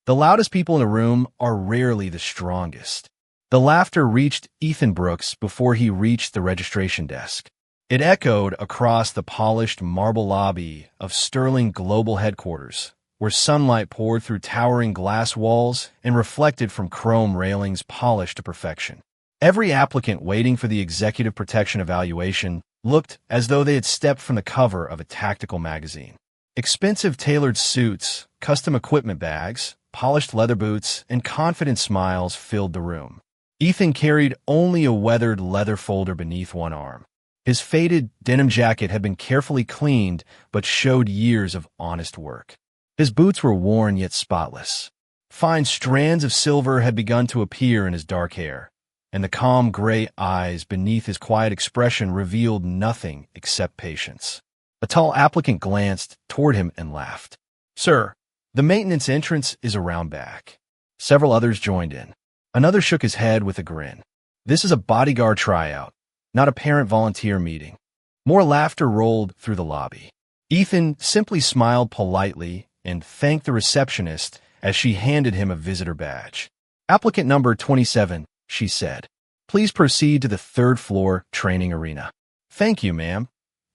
The loudest people in a room are rarely the strongest. The laughter reached Ethan Brooks before he reached the registration desk. It echoed across the polished marble lobby of Sterling Global Headquarters, where sunlight poured through towering glass walls and reflected from chrome railings polished to perfection. Every applicant waiting for the executive protection evaluation looked as though they had stepped from the cover of a tactical magazine. Expensive tailored suits, custom equipment bags, polished leather boots, and confident smiles filled the room. Ethan carried only a weathered leather folder beneath one arm. His faded denim jacket had been carefully cleaned but showed years of honest work. His boots were worn yet spotless. Fine strands of silver had begun to appear in his dark hair, and the calm gray eyes beneath his quiet expression revealed nothing except patience. A tall applicant glanced toward him and laughed. "Sir, the maintenance entrance is around back." Several others joined in. Another shook his head with a grin. "This is a bodyguard tryout, not a parent-volunteer meeting." More laughter rolled through the lobby. Ethan simply smiled politely and thanked the receptionist as she handed him a visitor badge. "Applicant number 27, she said. "Please proceed to the third-floor training arena." "Thank you, ma'am,"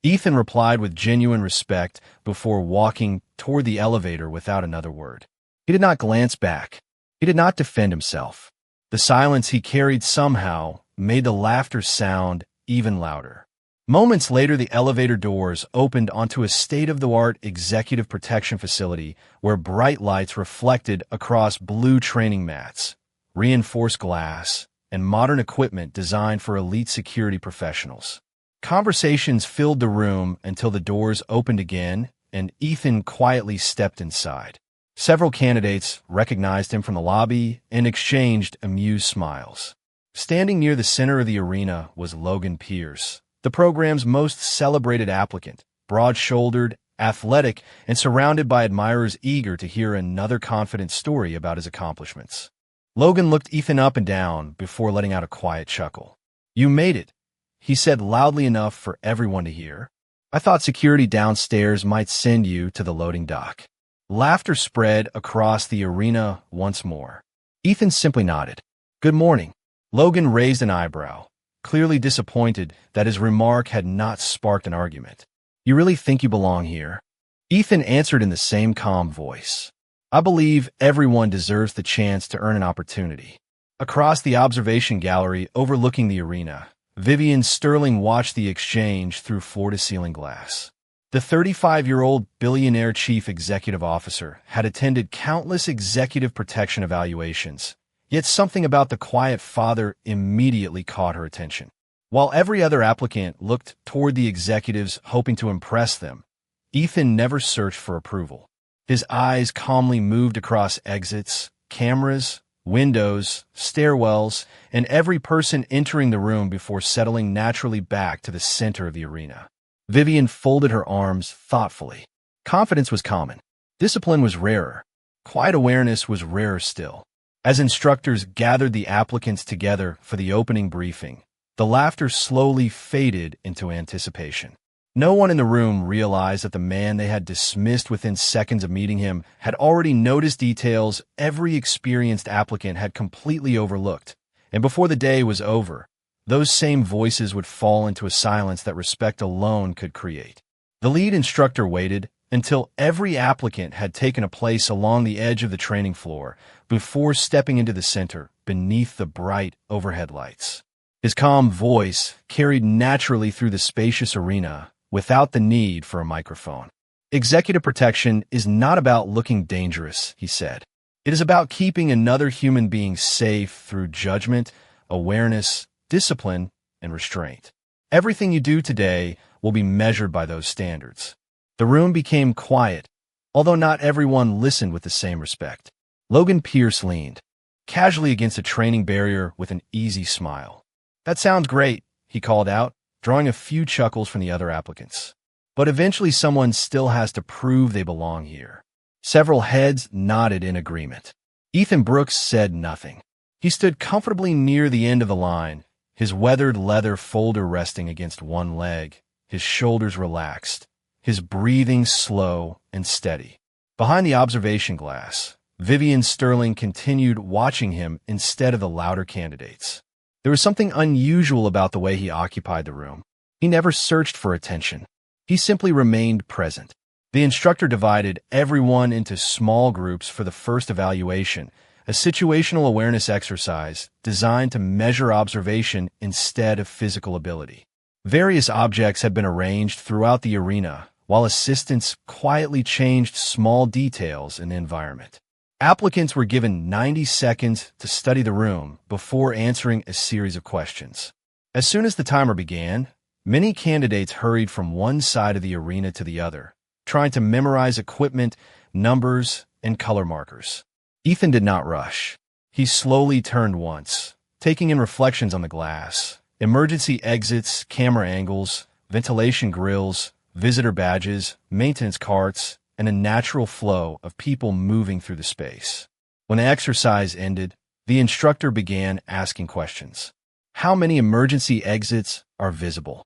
Ethan replied with genuine respect before walking toward the elevator without another word. He did not glance back. He did not defend himself. The silence he carried somehow made the laughter sound even louder. Moments later, the elevator doors opened onto a state-of-the-art executive protection facility where bright lights reflected across blue training mats, reinforced glass, and modern equipment designed for elite security professionals. Conversations filled the room until the doors opened again and Ethan quietly stepped inside. Several candidates recognized him from the lobby and exchanged amused smiles. Standing near the center of the arena was Logan Pierce, the program's most celebrated applicant, broad-shouldered, athletic, and surrounded by admirers eager to hear another confident story about his accomplishments. Logan looked Ethan up and down before letting out a quiet chuckle. "You made it," he said loudly enough for everyone to hear. "I thought security downstairs might send you to the loading dock." Laughter spread across the arena once more. Ethan simply nodded. "Good morning." Logan raised an eyebrow, clearly disappointed that his remark had not sparked an argument. "You really think you belong here?" Ethan answered in the same calm voice. "I believe everyone deserves the chance to earn an opportunity." Across the observation gallery overlooking the arena, Vivian Sterling watched the exchange through floor-to-ceiling glass. The 35-year-old billionaire chief executive officer had attended countless executive protection evaluations, yet something about the quiet father immediately caught her attention. While every other applicant looked toward the executives hoping to impress them, Ethan never searched for approval. His eyes calmly moved across exits, cameras, windows, stairwells, and every person entering the room before settling naturally back to the center of the arena. Vivian folded her arms thoughtfully. Confidence was common. Discipline was rarer. Quiet awareness was rarer still. As instructors gathered the applicants together for the opening briefing, the laughter slowly faded into anticipation. No one in the room realized that the man they had dismissed within seconds of meeting him had already noticed details every experienced applicant had completely overlooked, and before the day was over, those same voices would fall into a silence that respect alone could create. The lead instructor waited until every applicant had taken a place along the edge of the training floor before stepping into the center beneath the bright overhead lights. His calm voice carried naturally through the spacious arena without the need for a microphone. "Executive protection is not about looking dangerous," he said. "It is about keeping another human being safe through judgment, awareness, discipline, and restraint. Everything you do today will be measured by those standards." The room became quiet, although not everyone listened with the same respect. Logan Pierce leaned casually against a training barrier with an easy smile. "That sounds great," he called out, drawing a few chuckles from the other applicants. "But eventually someone still has to prove they belong here." Several heads nodded in agreement. Ethan Brooks said nothing. He stood comfortably near the end of the line, his weathered leather folder resting against one leg, his shoulders relaxed, his breathing slow and steady. Behind the observation glass, Vivian Sterling continued watching him instead of the louder candidates. There was something unusual about the way he occupied the room. He never searched for attention. He simply remained present. The instructor divided everyone into small groups for the first evaluation, a situational awareness exercise designed to measure observation instead of physical ability. Various objects had been arranged throughout the arena, while assistants quietly changed small details in the environment. Applicants were given 90 seconds to study the room before answering a series of questions. As soon as the timer began, many candidates hurried from one side of the arena to the other, trying to memorize equipment, numbers, and color markers. Ethan did not rush. He slowly turned once, taking in reflections on the glass, emergency exits, camera angles, ventilation grills, visitor badges, maintenance carts, and a natural flow of people moving through the space. When the exercise ended, the instructor began asking questions. How many emergency exits are visible?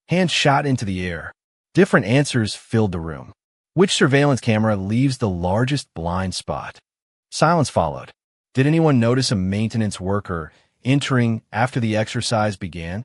Hands shot into the air. Different answers filled the room. Which surveillance camera leaves the largest blind spot? Silence followed. Did anyone notice a maintenance worker entering after the exercise began?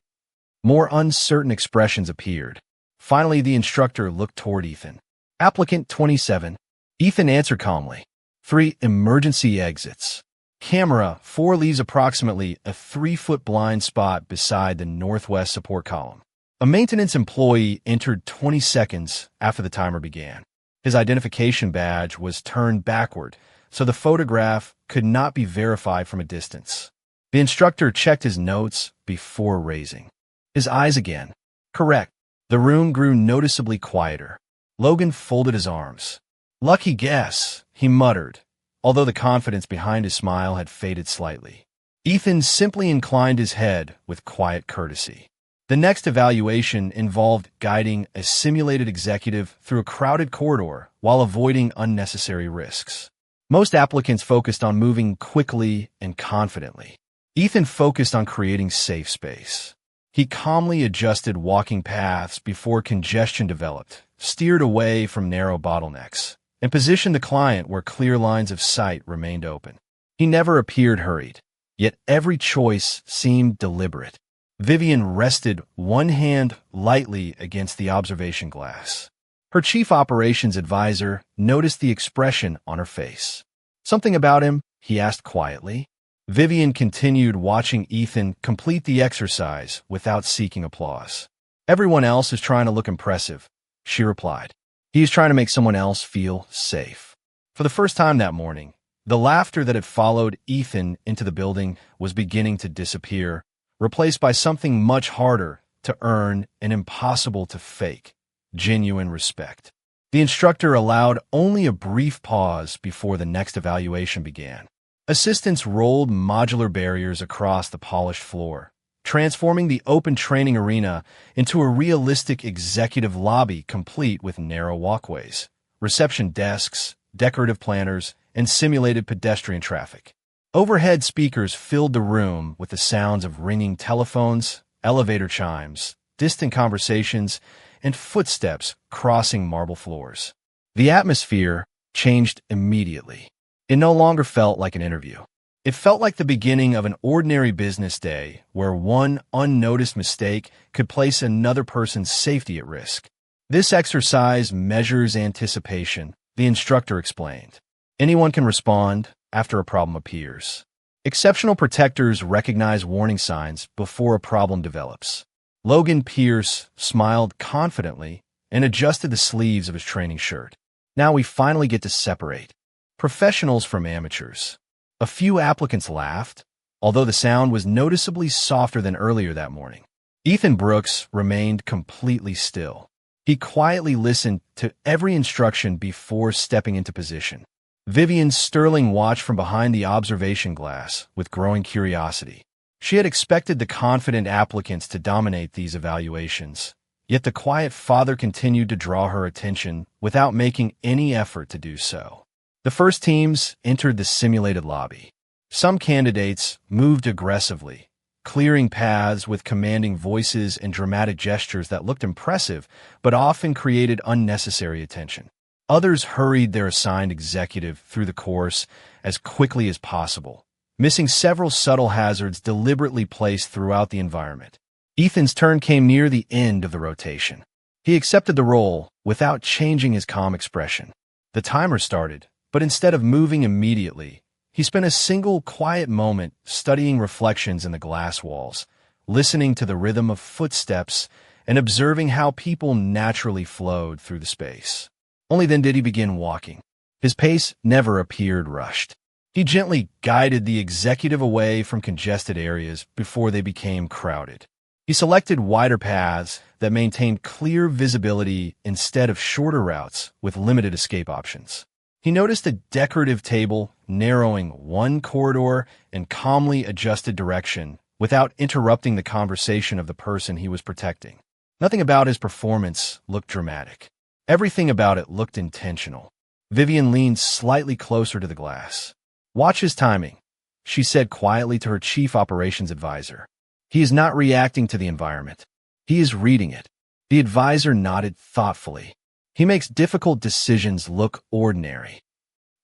More uncertain expressions appeared. Finally, the instructor looked toward Ethan. Applicant 27. Ethan answered calmly. 3 emergency exits. Camera 4 leaves approximately a 3-foot blind spot beside the northwest support column. A maintenance employee entered 20 seconds after the timer began. His identification badge was turned backward, so the photograph could not be verified from a distance. The instructor checked his notes before raising his eyes again. Correct. The room grew noticeably quieter. Logan folded his arms. Lucky guess, he muttered, although the confidence behind his smile had faded slightly. Ethan simply inclined his head with quiet courtesy. The next evaluation involved guiding a simulated executive through a crowded corridor while avoiding unnecessary risks. Most applicants focused on moving quickly and confidently. Ethan focused on creating safe space. He calmly adjusted walking paths before congestion developed, steered away from narrow bottlenecks, and positioned the client where clear lines of sight remained open. He never appeared hurried, yet every choice seemed deliberate. Vivian rested one hand lightly against the observation glass. Her chief operations advisor noticed the expression on her face. Something about him, he asked quietly. Vivian continued watching Ethan complete the exercise without seeking applause. Everyone else is trying to look impressive, she replied. He is trying to make someone else feel safe. For the first time that morning, the laughter that had followed Ethan into the building was beginning to disappear, replaced by something much harder to earn and impossible to fake: genuine respect. The instructor allowed only a brief pause before the next evaluation began. Assistants rolled modular barriers across the polished floor, transforming the open training arena into a realistic executive lobby complete with narrow walkways, reception desks, decorative planters, and simulated pedestrian traffic. Overhead speakers filled the room with the sounds of ringing telephones, elevator chimes, distant conversations, and footsteps crossing marble floors. The atmosphere changed immediately. It no longer felt like an interview. It felt like the beginning of an ordinary business day where one unnoticed mistake could place another person's safety at risk. This exercise measures anticipation, the instructor explained. Anyone can respond after a problem appears. Exceptional protectors recognize warning signs before a problem develops. Logan Pierce smiled confidently and adjusted the sleeves of his training shirt. Now we finally get to separate professionals from amateurs. A few applicants laughed, although the sound was noticeably softer than earlier that morning. Ethan Brooks remained completely still. He quietly listened to every instruction before stepping into position. Vivian Sterling watched from behind the observation glass with growing curiosity. She had expected the confident applicants to dominate these evaluations, yet the quiet father continued to draw her attention without making any effort to do so. The first teams entered the simulated lobby. Some candidates moved aggressively, clearing paths with commanding voices and dramatic gestures that looked impressive but often created unnecessary attention. Others hurried their assigned executive through the course as quickly as possible, missing several subtle hazards deliberately placed throughout the environment. Ethan's turn came near the end of the rotation. He accepted the role without changing his calm expression. The timer started, but instead of moving immediately, he spent a single quiet moment studying reflections in the glass walls, listening to the rhythm of footsteps and observing how people naturally flowed through the space. Only then did he begin walking. His pace never appeared rushed. He gently guided the executive away from congested areas before they became crowded. He selected wider paths that maintained clear visibility instead of shorter routes with limited escape options. He noticed a decorative table narrowing one corridor and calmly adjusted direction without interrupting the conversation of the person he was protecting. Nothing about his performance looked dramatic. Everything about it looked intentional. Vivian leaned slightly closer to the glass. "Watch his timing," she said quietly to her chief operations advisor. "He is not reacting to the environment. He is reading it." The advisor nodded thoughtfully. "He makes difficult decisions look ordinary."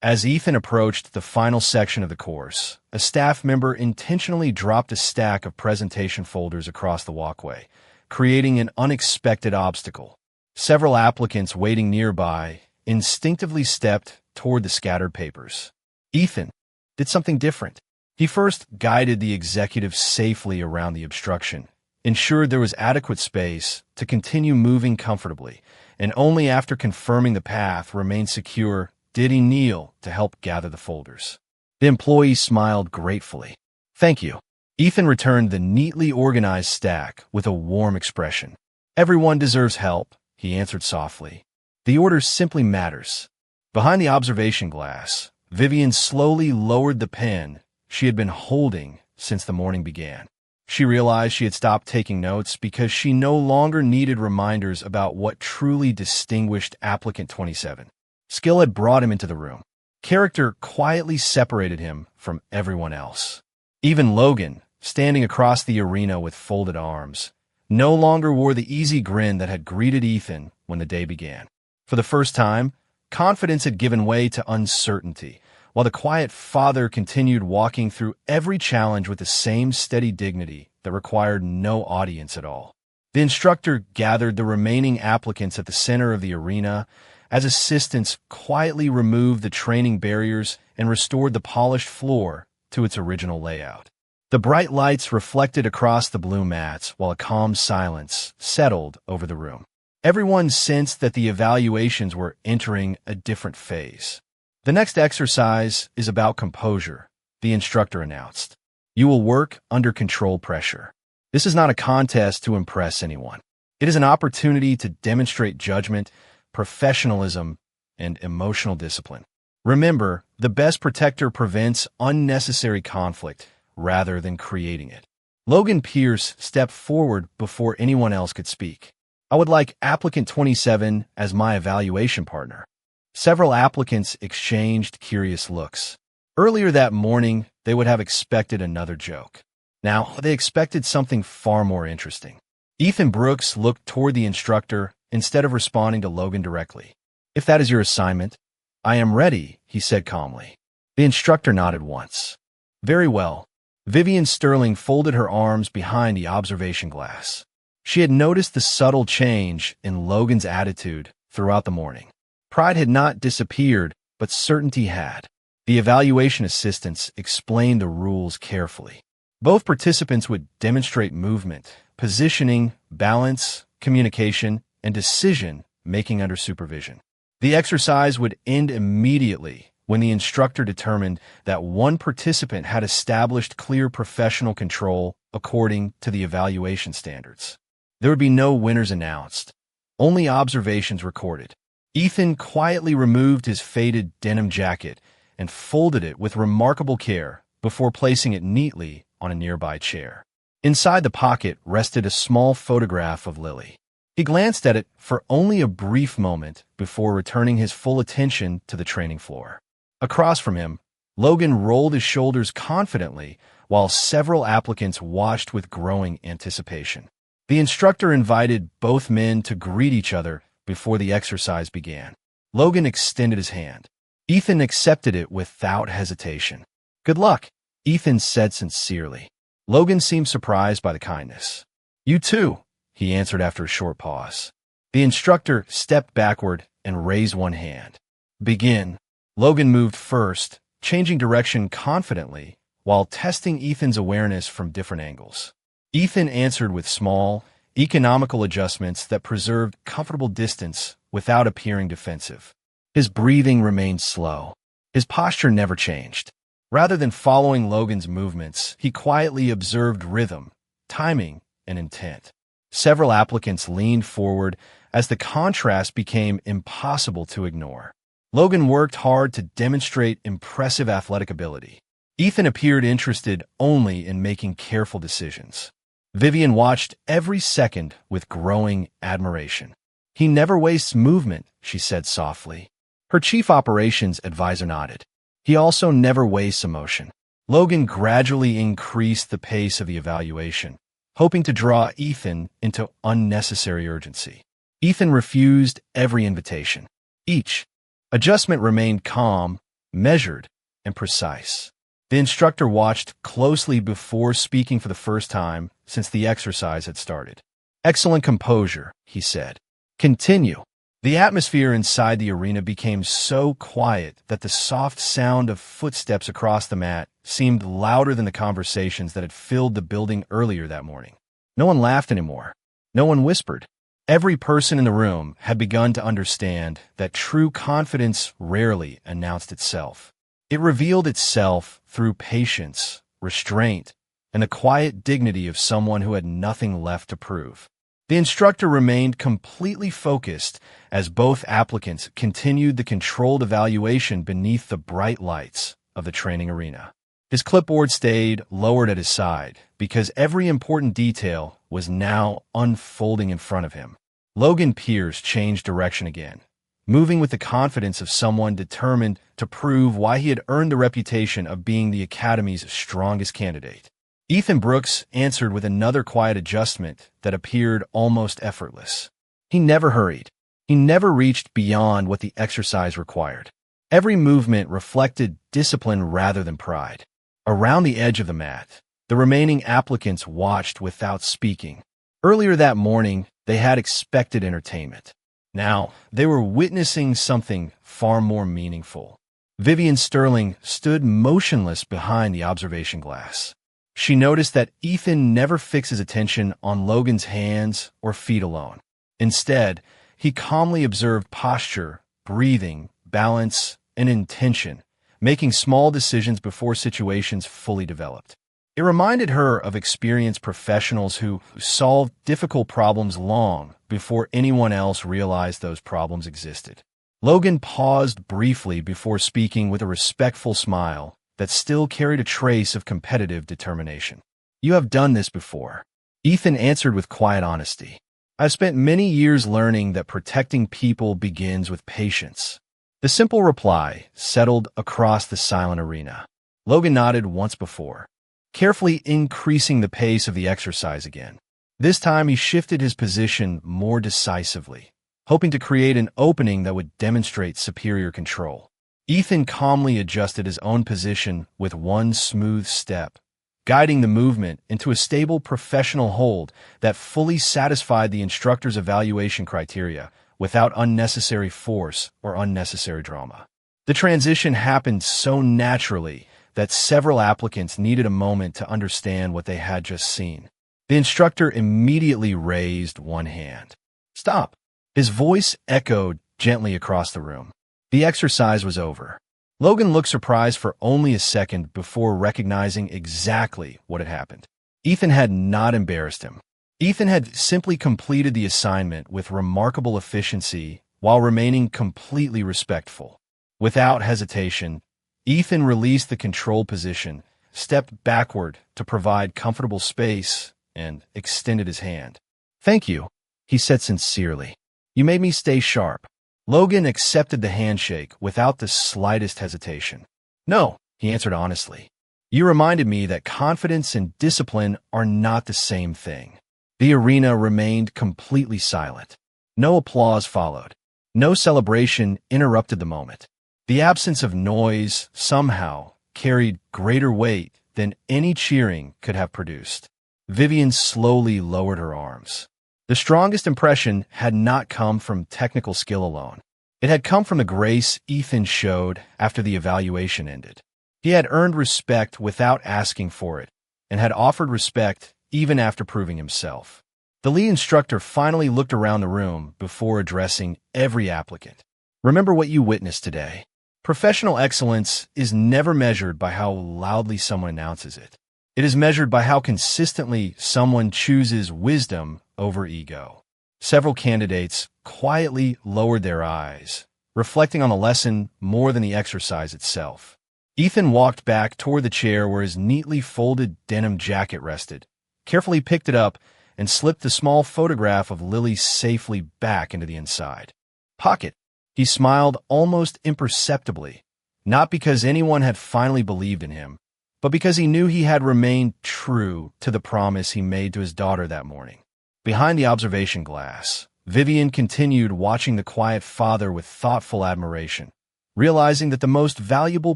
As Ethan approached the final section of the course, a staff member intentionally dropped a stack of presentation folders across the walkway, creating an unexpected obstacle. Several applicants waiting nearby instinctively stepped toward the scattered papers. Ethan did something different. He first guided the executive safely around the obstruction, ensured there was adequate space to continue moving comfortably, and only after confirming the path remained secure did he kneel to help gather the folders. The employee smiled gratefully. "Thank you." Ethan returned the neatly organized stack with a warm expression. "Everyone deserves help," he answered softly. "The order simply matters." Behind the observation glass, Vivian slowly lowered the pen she had been holding since the morning began. She realized she had stopped taking notes because she no longer needed reminders about what truly distinguished applicant 27. Skill had brought him into the room. Character quietly separated him from everyone else. Even Logan, standing across the arena with folded arms, no longer wore the easy grin that had greeted Ethan when the day began. For the first time, confidence had given way to uncertainty, while the quiet father continued walking through every challenge with the same steady dignity that required no audience at all. The instructor gathered the remaining applicants at the center of the arena as assistants quietly removed the training barriers and restored the polished floor to its original layout. The bright lights reflected across the blue mats while a calm silence settled over the room. Everyone sensed that the evaluations were entering a different phase. "The next exercise is about composure," the instructor announced. "You will work under controlled pressure. This is not a contest to impress anyone. It is an opportunity to demonstrate judgment, professionalism, and emotional discipline. Remember, the best protector prevents unnecessary conflict rather than creating it." Logan Pierce stepped forward before anyone else could speak. "I would like applicant 27 as my evaluation partner." Several applicants exchanged curious looks. Earlier that morning, they would have expected another joke. Now, they expected something far more interesting. Ethan Brooks looked toward the instructor instead of responding to Logan directly. "If that is your assignment, I am ready," he said calmly. The instructor nodded once. "Very well." Vivian Sterling folded her arms behind the observation glass. She had noticed the subtle change in Logan's attitude throughout the morning. Pride had not disappeared, but certainty had. The evaluation assistants explained the rules carefully. Both participants would demonstrate movement, positioning, balance, communication, and decision-making under supervision. The exercise would end immediately when the instructor determined that one participant had established clear professional control according to the evaluation standards. There would be no winners announced, only observations recorded. Ethan quietly removed his faded denim jacket and folded it with remarkable care before placing it neatly on a nearby chair. Inside the pocket rested a small photograph of Lily. He glanced at it for only a brief moment before returning his full attention to the training floor. Across from him, Logan rolled his shoulders confidently while several applicants watched with growing anticipation. The instructor invited both men to greet each other before the exercise began. Logan extended his hand. Ethan accepted it without hesitation. "Good luck," Ethan said sincerely. Logan seemed surprised by the kindness. "You too," he answered after a short pause. The instructor stepped backward and raised one hand. "Begin." Logan moved first, changing direction confidently while testing Ethan's awareness from different angles. Ethan answered with small, economical adjustments that preserved comfortable distance without appearing defensive. His breathing remained slow. His posture never changed. Rather than following Logan's movements, he quietly observed rhythm, timing, and intent. Several applicants leaned forward as the contrast became impossible to ignore. Logan worked hard to demonstrate impressive athletic ability. Ethan appeared interested only in making careful decisions. Vivian watched every second with growing admiration. "He never wastes movement," she said softly. Her chief operations advisor nodded. "He also never wastes emotion." Logan gradually increased the pace of the evaluation, hoping to draw Ethan into unnecessary urgency. Ethan refused every invitation. Each adjustment remained calm, measured, and precise. The instructor watched closely before speaking for the first time since the exercise had started. "Excellent composure," he said. "Continue." The atmosphere inside the arena became so quiet that the soft sound of footsteps across the mat seemed louder than the conversations that had filled the building earlier that morning. No one laughed anymore. No one whispered. Every person in the room had begun to understand that true confidence rarely announced itself. It revealed itself through patience, restraint, and the quiet dignity of someone who had nothing left to prove. The instructor remained completely focused as both applicants continued the controlled evaluation beneath the bright lights of the training arena. His clipboard stayed lowered at his side because every important detail was now unfolding in front of him. Logan Pierce changed direction again, moving with the confidence of someone determined to prove why he had earned the reputation of being the Academy's strongest candidate. Ethan Brooks answered with another quiet adjustment that appeared almost effortless. He never hurried. He never reached beyond what the exercise required. Every movement reflected discipline rather than pride. Around the edge of the mat, the remaining applicants watched without speaking. Earlier that morning, they had expected entertainment. Now, they were witnessing something far more meaningful. Vivian Sterling stood motionless behind the observation glass. She noticed that Ethan never fixed his attention on Logan's hands or feet alone. Instead, he calmly observed posture, breathing, balance, and intention, making small decisions before situations fully developed. It reminded her of experienced professionals who solved difficult problems long before anyone else realized those problems existed. Logan paused briefly before speaking with a respectful smile that still carried a trace of competitive determination. "You have done this before," Ethan answered with quiet honesty. "I've spent many years learning that protecting people begins with patience." The simple reply settled across the silent arena. Logan nodded once before, carefully increasing the pace of the exercise again. This time he shifted his position more decisively, hoping to create an opening that would demonstrate superior control. Ethan calmly adjusted his own position with one smooth step, guiding the movement into a stable professional hold that fully satisfied the instructor's evaluation criteria without unnecessary force or unnecessary drama. The transition happened so naturally that several applicants needed a moment to understand what they had just seen. The instructor immediately raised one hand. "Stop." His voice echoed gently across the room. The exercise was over. Logan looked surprised for only a second before recognizing exactly what had happened. Ethan had not embarrassed him. Ethan had simply completed the assignment with remarkable efficiency while remaining completely respectful. Without hesitation, Ethan released the control position, stepped backward to provide comfortable space, and extended his hand. "Thank you," he said sincerely. "You made me stay sharp." Logan accepted the handshake without the slightest hesitation. "No," he answered honestly. "You reminded me that confidence and discipline are not the same thing." The arena remained completely silent. No applause followed. No celebration interrupted the moment. The absence of noise somehow carried greater weight than any cheering could have produced. Vivian slowly lowered her arms. The strongest impression had not come from technical skill alone. It had come from the grace Ethan showed after the evaluation ended. He had earned respect without asking for it, and had offered respect even after proving himself. The lead instructor finally looked around the room before addressing every applicant. Remember what you witnessed today. Professional excellence is never measured by how loudly someone announces it. It is measured by how consistently someone chooses wisdom over ego. Several candidates quietly lowered their eyes, reflecting on the lesson more than the exercise itself. Ethan walked back toward the chair where his neatly folded denim jacket rested, carefully picked it up, and slipped the small photograph of Lily safely back into the inside pocket. He smiled almost imperceptibly, not because anyone had finally believed in him, but because he knew he had remained true to the promise he made to his daughter that morning. Behind the observation glass, Vivian continued watching the quiet father with thoughtful admiration, realizing that the most valuable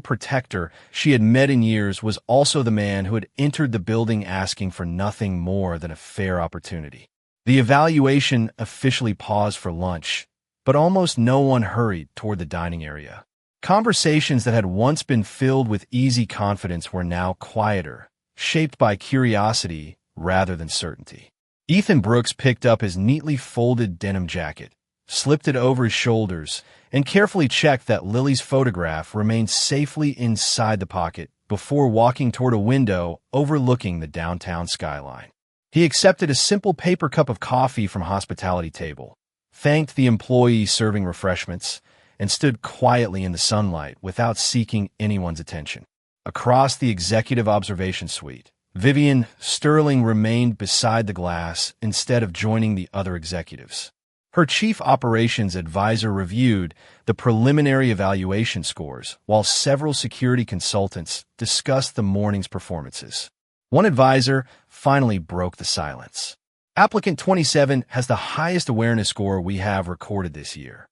protector she had met in years was also the man who had entered the building asking for nothing more than a fair opportunity. The evaluation officially paused for lunch, but almost no one hurried toward the dining area. Conversations that had once been filled with easy confidence were now quieter, shaped by curiosity rather than certainty. Ethan Brooks picked up his neatly folded denim jacket, slipped it over his shoulders, and carefully checked that Lily's photograph remained safely inside the pocket before walking toward a window overlooking the downtown skyline. He accepted a simple paper cup of coffee from a hospitality table, thanked the employee serving refreshments, and stood quietly in the sunlight without seeking anyone's attention. Across the executive observation suite, Vivian Sterling remained beside the glass instead of joining the other executives. Her chief operations advisor reviewed the preliminary evaluation scores, while several security consultants discussed the morning's performances. One advisor finally broke the silence. Applicant 27 has the highest awareness score we have recorded this year.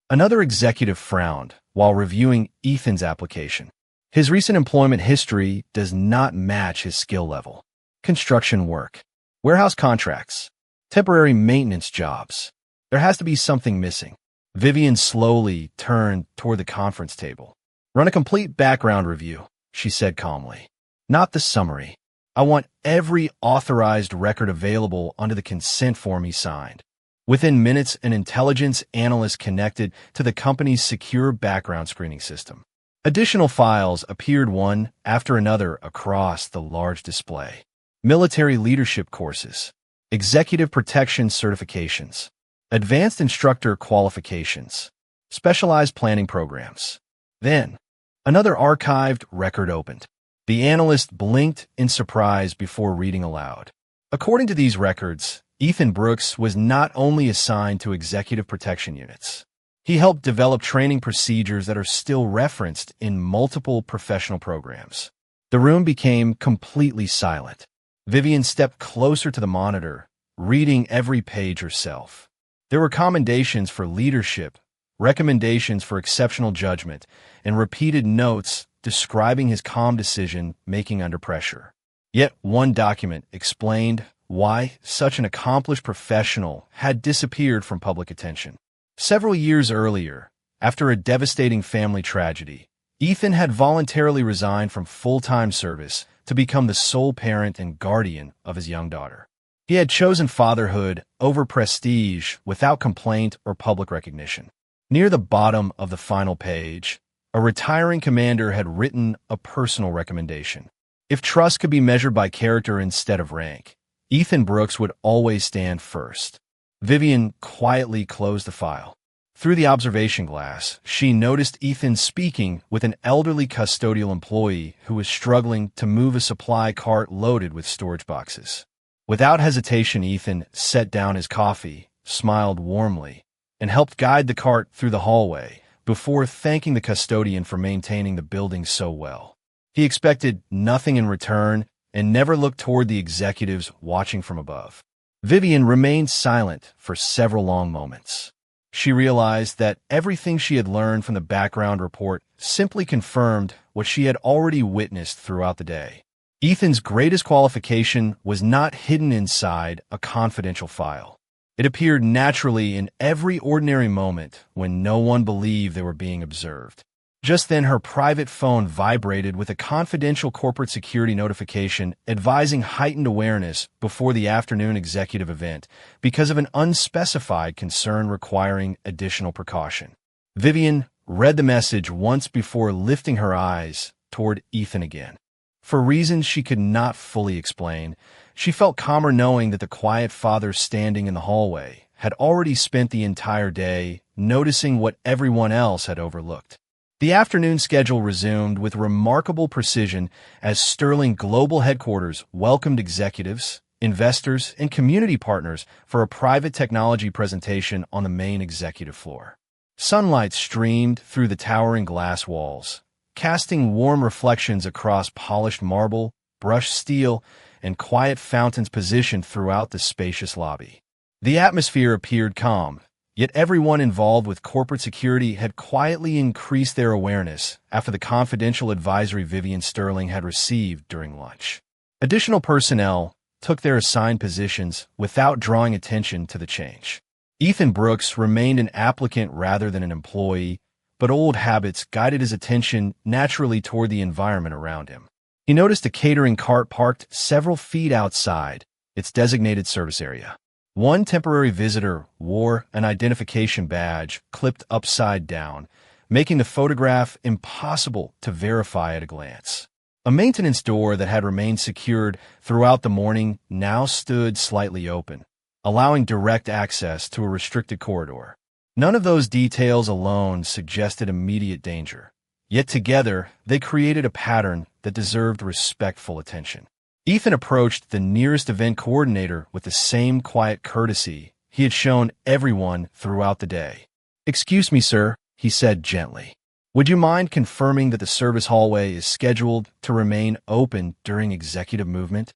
Another executive frowned while reviewing Ethan's application. His recent employment history does not match his skill level. Construction work, warehouse contracts, temporary maintenance jobs. There has to be something missing. Vivian slowly turned toward the conference table. Run a complete background review, she said calmly. Not the summary. I want every authorized record available under the consent form he signed. Within minutes, an intelligence analyst connected to the company's secure background screening system. Additional files appeared one after another across the large display. Military leadership courses, executive protection certifications, advanced instructor qualifications, specialized planning programs. Then, another archived record opened. The analyst blinked in surprise before reading aloud. According to these records, Ethan Brooks was not only assigned to executive protection units. He helped develop training procedures that are still referenced in multiple professional programs. The room became completely silent. Vivian stepped closer to the monitor, reading every page herself. There were commendations for leadership, recommendations for exceptional judgment, and repeated notes describing his calm decision-making under pressure. Yet one document explained why such an accomplished professional had disappeared from public attention. Several years earlier, after a devastating family tragedy, Ethan had voluntarily resigned from full-time service to become the sole parent and guardian of his young daughter. He had chosen fatherhood over prestige without complaint or public recognition. Near the bottom of the final page, a retiring commander had written a personal recommendation. If trust could be measured by character instead of rank, Ethan Brooks would always stand first. Vivian quietly closed the file. Through the observation glass, she noticed Ethan speaking with an elderly custodial employee who was struggling to move a supply cart loaded with storage boxes. Without hesitation, Ethan set down his coffee, smiled warmly, and helped guide the cart through the hallway before thanking the custodian for maintaining the building so well. He expected nothing in return and never looked toward the executives watching from above. Vivian remained silent for several long moments. She realized that everything she had learned from the background report simply confirmed what she had already witnessed throughout the day. Ethan's greatest qualification was not hidden inside a confidential file. It appeared naturally in every ordinary moment when no one believed they were being observed. Just then, her private phone vibrated with a confidential corporate security notification advising heightened awareness before the afternoon executive event because of an unspecified concern requiring additional precaution. Vivian read the message once before lifting her eyes toward Ethan again. For reasons she could not fully explain, she felt calmer knowing that the quiet father standing in the hallway had already spent the entire day noticing what everyone else had overlooked. The afternoon schedule resumed with remarkable precision as Sterling Global Headquarters welcomed executives, investors, and community partners for a private technology presentation on the main executive floor. Sunlight streamed through the towering glass walls, casting warm reflections across polished marble, brushed steel, and quiet fountains positioned throughout the spacious lobby. The atmosphere appeared calm, yet everyone involved with corporate security had quietly increased their awareness after the confidential advisory Vivian Sterling had received during lunch. Additional personnel took their assigned positions without drawing attention to the change. Ethan Brooks remained an applicant rather than an employee, but old habits guided his attention naturally toward the environment around him. He noticed a catering cart parked several feet outside its designated service area. One temporary visitor wore an identification badge clipped upside down, making the photograph impossible to verify at a glance. A maintenance door that had remained secured throughout the morning now stood slightly open, allowing direct access to a restricted corridor. None of those details alone suggested immediate danger, yet together they created a pattern that deserved respectful attention. Ethan approached the nearest event coordinator with the same quiet courtesy he had shown everyone throughout the day. "Excuse me, sir," he said gently. "Would you mind confirming that the service hallway is scheduled to remain open during executive movement?"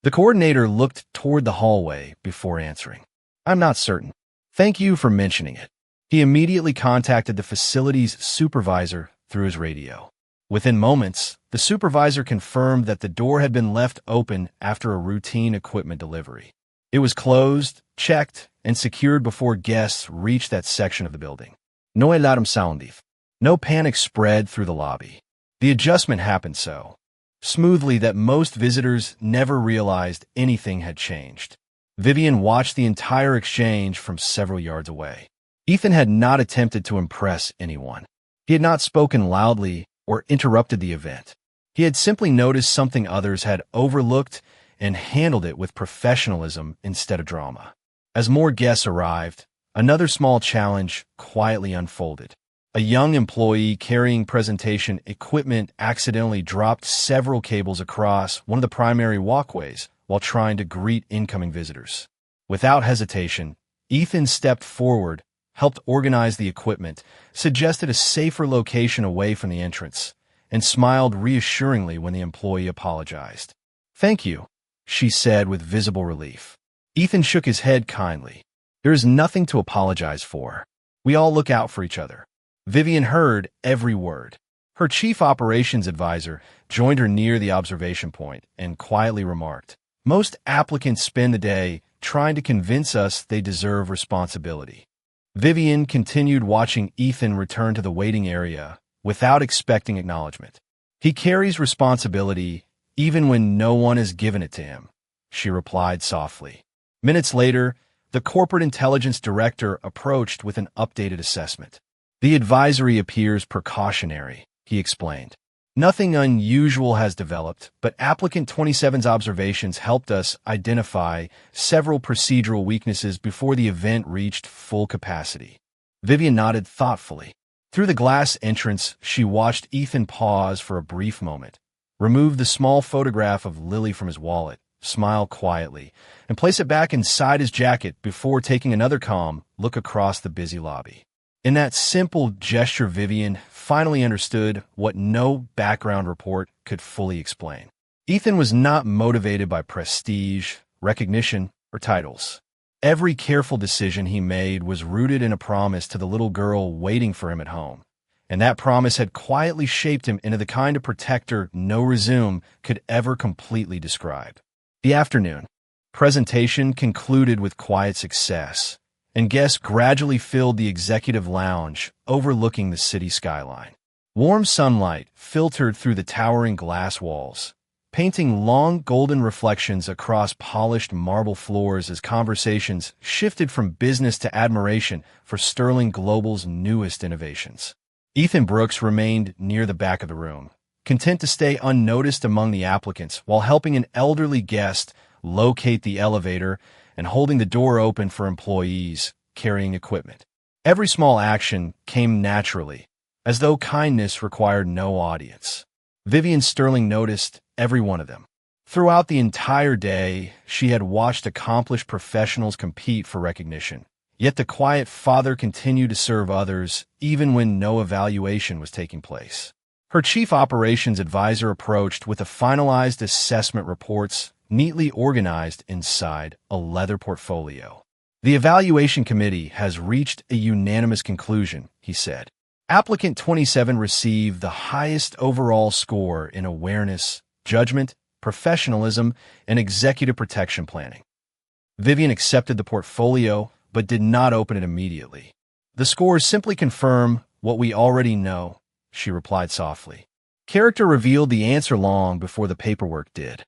The coordinator looked toward the hallway before answering. "I'm not certain. Thank you for mentioning it." He immediately contacted the facility's supervisor through his radio. Within moments, the supervisor confirmed that the door had been left open after a routine equipment delivery. It was closed, checked, and secured before guests reached that section of the building. No alarm sounded. No panic spread through the lobby. The adjustment happened so smoothly that most visitors never realized anything had changed. Vivian watched the entire exchange from several yards away. Ethan had not attempted to impress anyone. He had not spoken loudly or interrupted the event. He had simply noticed something others had overlooked and handled it with professionalism instead of drama. As more guests arrived, another small challenge quietly unfolded. A young employee carrying presentation equipment accidentally dropped several cables across one of the primary walkways while trying to greet incoming visitors. Without hesitation, Ethan stepped forward, helped organize the equipment, suggested a safer location away from the entrance, and smiled reassuringly when the employee apologized. "Thank you," she said with visible relief. Ethan shook his head kindly. "There is nothing to apologize for. We all look out for each other." Vivian heard every word. Her chief operations advisor joined her near the observation point and quietly remarked, "Most applicants spend the day trying to convince us they deserve responsibility." Vivian continued watching Ethan return to the waiting area without expecting acknowledgement. "He carries responsibility even when no one has given it to him," she replied softly. Minutes later, the corporate intelligence director approached with an updated assessment. "The advisory appears precautionary," he explained. "Nothing unusual has developed, but applicant 27's observations helped us identify several procedural weaknesses before the event reached full capacity." Vivian nodded thoughtfully. Through the glass entrance, she watched Ethan pause for a brief moment, remove the small photograph of Lily from his wallet, smile quietly, and place it back inside his jacket before taking another calm look across the busy lobby. In that simple gesture, Vivian finally understood what no background report could fully explain. Ethan was not motivated by prestige, recognition, or titles. Every careful decision he made was rooted in a promise to the little girl waiting for him at home, and that promise had quietly shaped him into the kind of protector no resume could ever completely describe. The afternoon presentation concluded with quiet success, and guests gradually filled the executive lounge overlooking the city skyline. Warm sunlight filtered through the towering glass walls, painting long golden reflections across polished marble floors as conversations shifted from business to admiration for Sterling Global's newest innovations. Ethan Brooks remained near the back of the room, content to stay unnoticed among the applicants while helping an elderly guest locate the elevator and holding the door open for employees carrying equipment. Every small action came naturally, as though kindness required no audience. Vivian Sterling noticed every one of them. Throughout the entire day, she had watched accomplished professionals compete for recognition. Yet the quiet father continued to serve others even when no evaluation was taking place. Her chief operations advisor approached with the finalized assessment reports neatly organized inside a leather portfolio. The evaluation committee has reached a unanimous conclusion, he said. Applicant 27 received the highest overall score in awareness, judgment, professionalism, and executive protection planning. Vivian accepted the portfolio, but did not open it immediately. The scores simply confirm what we already know, she replied softly. Character revealed the answer long before the paperwork did.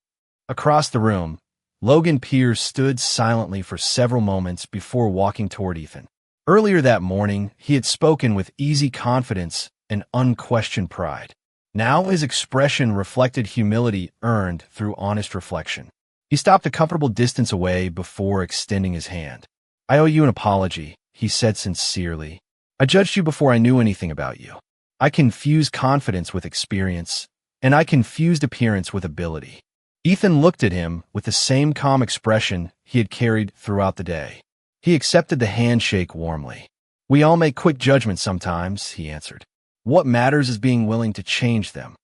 Across the room, Logan Pierce stood silently for several moments before walking toward Ethan. Earlier that morning, he had spoken with easy confidence and unquestioned pride. Now his expression reflected humility earned through honest reflection. He stopped a comfortable distance away before extending his hand. I owe you an apology, he said sincerely. I judged you before I knew anything about you. I confused confidence with experience, and I confused appearance with ability. Ethan looked at him with the same calm expression he had carried throughout the day. He accepted the handshake warmly. We all make quick judgments sometimes, he answered. What matters is being willing to change them.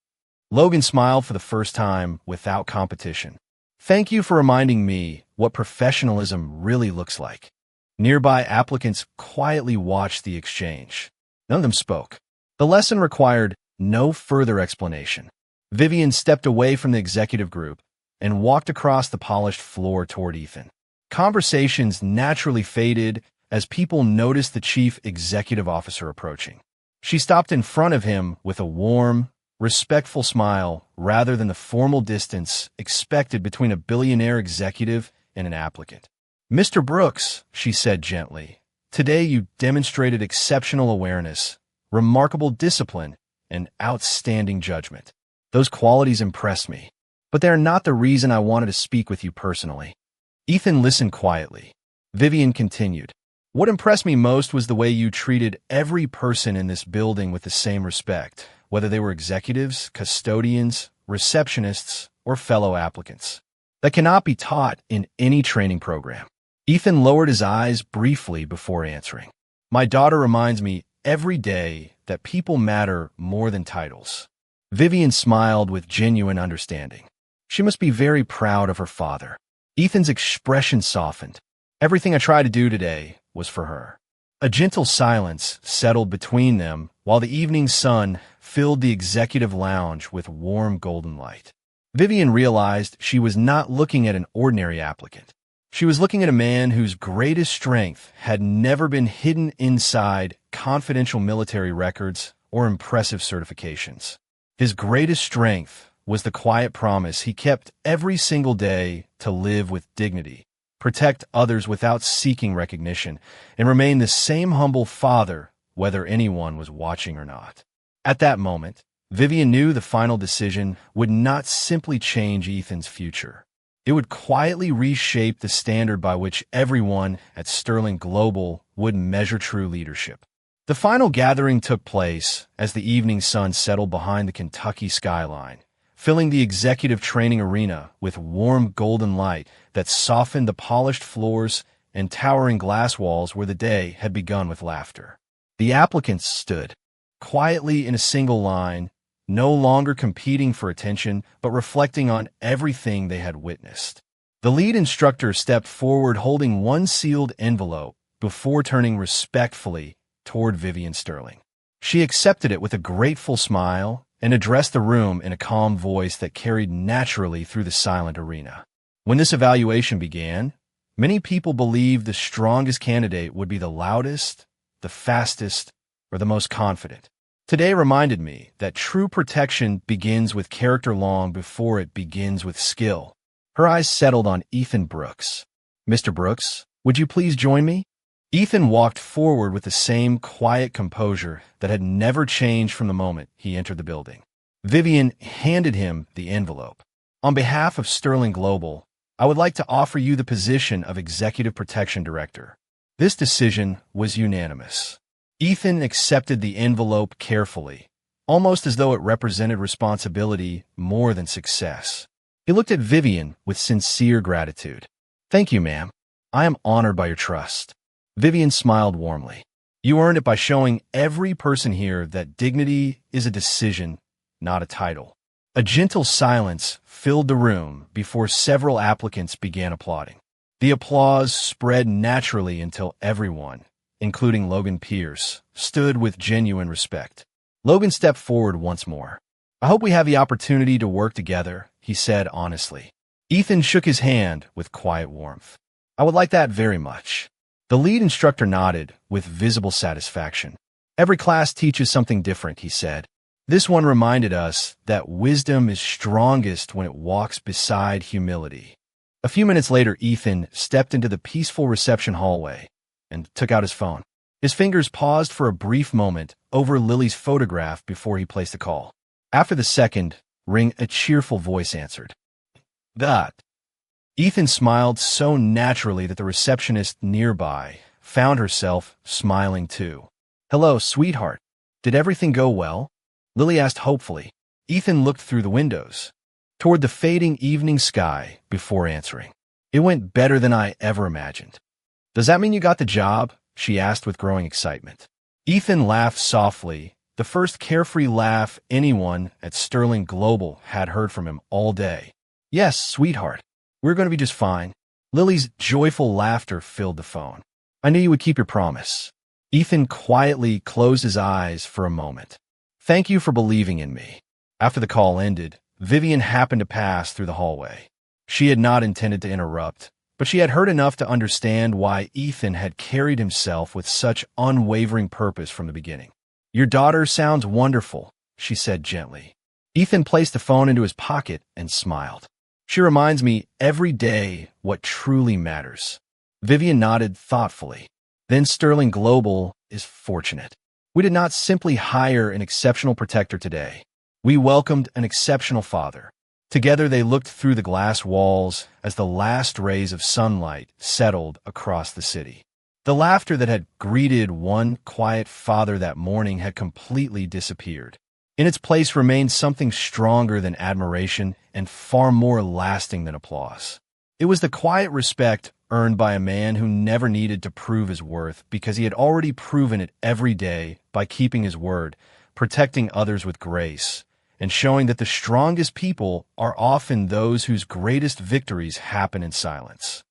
Logan smiled for the first time without competition. Thank you for reminding me what professionalism really looks like. Nearby applicants quietly watched the exchange. None of them spoke. The lesson required no further explanation. Vivian stepped away from the executive group and walked across the polished floor toward Ethan. Conversations naturally faded as people noticed the chief executive officer approaching. She stopped in front of him with a warm, respectful smile rather than the formal distance expected between a billionaire executive and an applicant. Mr. Brooks, she said gently, today you demonstrated exceptional awareness, remarkable discipline, and outstanding judgment. Those qualities impressed me, but they are not the reason I wanted to speak with you personally. Ethan listened quietly. Vivian continued. What impressed me most was the way you treated every person in this building with the same respect, whether they were executives, custodians, receptionists, or fellow applicants. That cannot be taught in any training program. Ethan lowered his eyes briefly before answering. My daughter reminds me every day that people matter more than titles. Vivian smiled with genuine understanding. She must be very proud of her father. Ethan's expression softened. Everything I tried to do today was for her. A gentle silence settled between them while the evening sun filled the executive lounge with warm golden light. Vivian realized she was not looking at an ordinary applicant. She was looking at a man whose greatest strength had never been hidden inside confidential military records or impressive certifications. His greatest strength was the quiet promise he kept every single day to live with dignity, protect others without seeking recognition, and remain the same humble father whether anyone was watching or not. At that moment, Vivian knew the final decision would not simply change Ethan's future. It would quietly reshape the standard by which everyone at Sterling Global would measure true leadership. The final gathering took place as the evening sun settled behind the Kentucky skyline, filling the executive training arena with warm golden light that softened the polished floors and towering glass walls where the day had begun with laughter. The applicants stood, quietly in a single line, no longer competing for attention, but reflecting on everything they had witnessed. The lead instructor stepped forward holding one sealed envelope before turning respectfully toward Vivian Sterling. She accepted it with a grateful smile and addressed the room in a calm voice that carried naturally through the silent arena. When this evaluation began, many people believed the strongest candidate would be the loudest, the fastest, or the most confident. Today reminded me that true protection begins with character long before it begins with skill. Her eyes settled on Ethan Brooks. "Mr. Brooks, would you please join me?" Ethan walked forward with the same quiet composure that had never changed from the moment he entered the building. Vivian handed him the envelope. "On behalf of Sterling Global, I would like to offer you the position of Executive Protection Director." This decision was unanimous. Ethan accepted the envelope carefully, almost as though it represented responsibility more than success. He looked at Vivian with sincere gratitude. "Thank you, ma'am. I am honored by your trust." Vivian smiled warmly. "You earned it by showing every person here that dignity is a decision, not a title." A gentle silence filled the room before several applicants began applauding. The applause spread naturally until everyone, including Logan Pierce, stood with genuine respect. Logan stepped forward once more. "I hope we have the opportunity to work together," he said honestly. Ethan shook his hand with quiet warmth. "I would like that very much." The lead instructor nodded with visible satisfaction. "Every class teaches something different," he said. "This one reminded us that wisdom is strongest when it walks beside humility." A few minutes later, Ethan stepped into the peaceful reception hallway and took out his phone. His fingers paused for a brief moment over Lily's photograph before he placed a call. After the second ring, a cheerful voice answered. "That." Ethan smiled so naturally that the receptionist nearby found herself smiling too. "Hello, sweetheart. Did everything go well?" Lily asked hopefully. Ethan looked through the windows, toward the fading evening sky before answering. "It went better than I ever imagined." "Does that mean you got the job?" she asked with growing excitement. Ethan laughed softly, the first carefree laugh anyone at Sterling Global had heard from him all day. "Yes, sweetheart. We're going to be just fine." Lily's joyful laughter filled the phone. "I knew you would keep your promise." Ethan quietly closed his eyes for a moment. "Thank you for believing in me." After the call ended, Vivian happened to pass through the hallway. She had not intended to interrupt, but she had heard enough to understand why Ethan had carried himself with such unwavering purpose from the beginning. "Your daughter sounds wonderful," she said gently. Ethan placed the phone into his pocket and smiled. "She reminds me every day what truly matters." Vivian nodded thoughtfully. "Then Sterling Global is fortunate. We did not simply hire an exceptional protector today. We welcomed an exceptional father." Together they looked through the glass walls as the last rays of sunlight settled across the city. The laughter that had greeted one quiet father that morning had completely disappeared. In its place remained something stronger than admiration and far more lasting than applause. It was the quiet respect earned by a man who never needed to prove his worth because he had already proven it every day by keeping his word, protecting others with grace, and showing that the strongest people are often those whose greatest victories happen in silence.